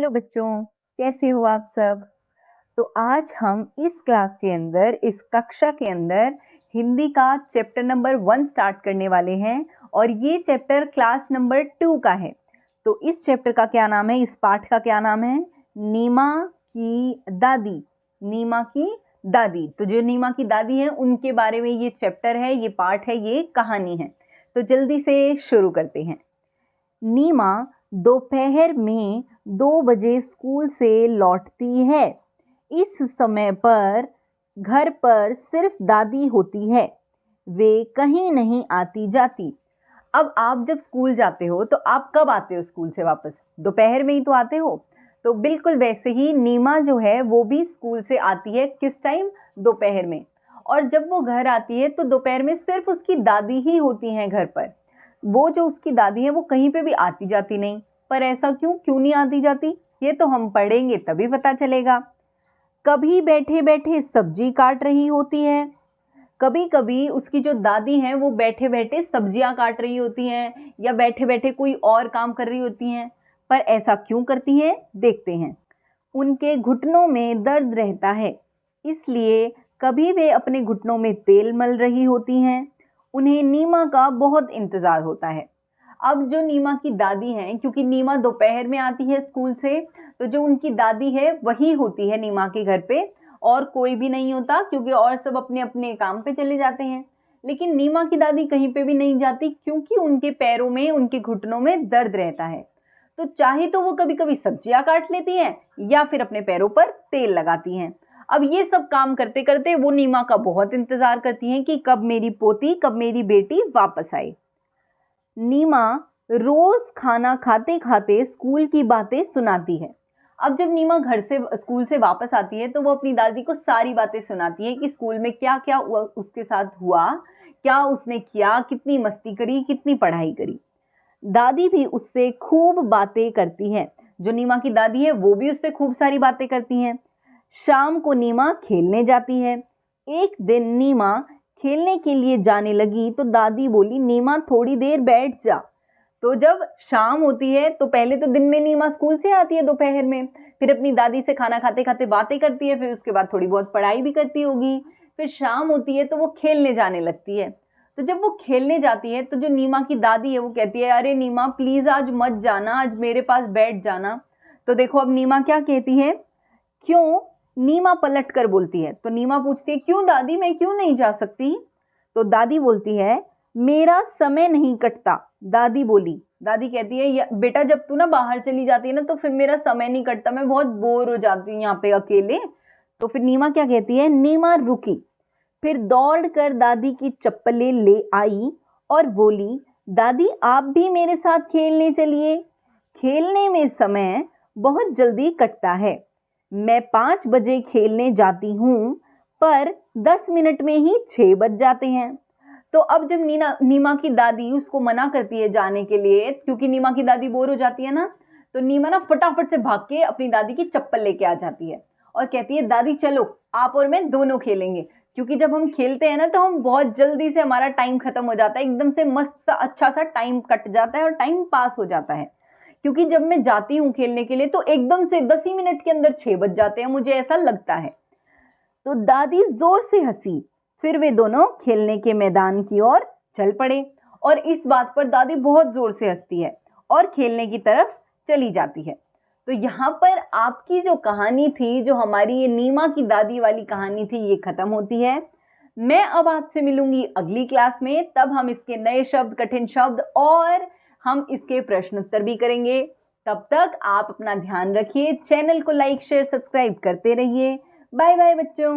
Hello बच्चों, कैसे हो आप सब। तो आज हम इस क्लास के अंदर, इस कक्षा के अंदर हिंदी का चैप्टर नंबर 1 स्टार्ट करने वाले हैं और ये चैप्टर क्लास नंबर 2 का है। तो इस चैप्टर का क्या नाम है, इस पाठ का क्या नाम है? नीमा की दादी। नीमा की दादी। तो जो नीमा की दादी है उनके बारे में ये चैप्टर है, ये पाठ है, ये कहानी है। तो जल्दी से शुरू करते हैं। नीमा दोपहर में 2 बजे स्कूल से लौटती है। इस समय पर घर पर सिर्फ दादी होती है, वे कहीं नहीं आती जाती। अब आप जब स्कूल जाते हो तो आप कब आते हो स्कूल से वापस? दोपहर में ही तो आते हो। तो बिल्कुल वैसे ही नीमा जो है वो भी स्कूल से आती है। किस टाइम? दोपहर में। और जब वो घर आती है तो दोपहर में सिर्फ उसकी दादी ही होती हैं घर पर। वो जो उसकी दादी है वो कहीं पे भी आती जाती नहीं। पर ऐसा क्यों क्यों नहीं आती जाती, ये तो हम पढ़ेंगे तभी पता चलेगा। कभी बैठे बैठे सब्जी काट रही होती है। कभी कभी उसकी जो दादी हैं वो बैठे बैठे सब्जियां काट रही होती हैं या बैठे बैठे कोई और काम कर रही होती हैं। पर ऐसा क्यों करती हैं, देखते हैं। उनके घुटनों में दर्द रहता है, इसलिए कभी वे अपने घुटनों में तेल मल रही होती हैं। उन्हें नीमा का बहुत इंतजार होता है। अब जो नीमा की दादी हैं, क्योंकि नीमा दोपहर में आती है स्कूल से, तो जो उनकी दादी है वही होती है नीमा के घर पे, और कोई भी नहीं होता क्योंकि और सब अपने अपने काम पे चले जाते हैं। लेकिन नीमा की दादी कहीं पे भी नहीं जाती क्योंकि उनके पैरों में, उनके घुटनों में दर्द रहता है। तो चाहे तो वो कभी कभी सब्जियां काट लेती हैं या फिर अपने पैरों पर तेल लगाती हैं। अब ये सब काम करते करते वो नीमा का बहुत इंतजार करती हैं कि कब मेरी पोती, कब मेरी बेटी वापस आए। नीमा रोज खाना खाते खाते स्कूल की बातें सुनाती है। अब जब नीमा घर से, स्कूल से वापस आती है तो वो अपनी दादी को सारी बातें सुनाती है कि स्कूल में क्या क्या उसके साथ हुआ, क्या उसने किया, कितनी मस्ती करी, कितनी पढ़ाई करी। दादी भी उससे खूब बातें करती है। जो नीमा की दादी है वो भी उससे खूब सारी बातें करती हैं। शाम को नीमा खेलने जाती है। एक दिन नीमा खेलने के लिए जाने लगी तो दादी बोली, नीमा थोड़ी देर बैठ जा। तो जब शाम होती है तो पहले तो दिन में नीमा स्कूल से आती है दोपहर में, फिर अपनी दादी से खाना खाते खाते बातें करती है, फिर उसके बाद थोड़ी बहुत पढ़ाई भी करती होगी। फिर शाम होती है तो वो खेलने जाने लगती है। तो जब वो खेलने जाती है तो जो नीमा की दादी है वो कहती है, अरे नीमा प्लीज आज मत जाना, आज मेरे पास बैठ जाना। तो देखो अब नीमा क्या कहती है, क्यों? नीमा पलट कर बोलती है। तो नीमा पूछती है, क्यों दादी, मैं क्यों नहीं जा सकती? तो दादी बोलती है, मेरा समय नहीं कटता। दादी बोली, दादी कहती है, बेटा जब तू ना बाहर चली जाती है ना तो फिर मेरा समय नहीं कटता, मैं बहुत बोर हो जाती हूँ यहाँ पे अकेले। तो फिर नीमा क्या कहती है, नीमा रुकी, फिर दौड़कर दादी की चप्पलें ले आई और बोली, दादी आप भी मेरे साथ खेलने चलिए। खेलने में समय बहुत जल्दी कटता है। मैं 5 बजे खेलने जाती हूँ, पर 10 मिनट में ही 6 बज जाते हैं। तो अब जब नीमा की दादी उसको मना करती है जाने के लिए, क्योंकि नीमा की दादी बोर हो जाती है ना, तो नीमा ना फटाफट से भाग के अपनी दादी की चप्पल लेके आ जाती है और कहती है, दादी चलो आप और मैं दोनों खेलेंगे। क्योंकि जब हम खेलते हैं ना तो हम बहुत जल्दी से, हमारा टाइम खत्म हो जाता है, एकदम से मस्त सा अच्छा सा टाइम कट जाता है और टाइम पास हो जाता है। क्योंकि जब मैं जाती हूँ खेलने के लिए तो एकदम से 10 ही मिनट के अंदर 6 बज जाते हैं, मुझे ऐसा लगता है। तो दादी जोर से हंसी, फिर वे दोनों खेलने के मैदान की ओर चल पड़े। और इस बात पर दादी बहुत जोर से हंसती है और खेलने की तरफ चली जाती है। तो यहाँ पर आपकी जो कहानी थी, जो हमारी ये नीमा की दादी वाली कहानी थी, ये खत्म होती है। मैं अब आपसे मिलूंगी अगली क्लास में, तब हम इसके नए शब्द, कठिन शब्द और हम इसके प्रश्न उत्तर भी करेंगे। तब तक आप अपना ध्यान रखिए, चैनल को लाइक शेयर सब्सक्राइब करते रहिए। बाय बाय बच्चों।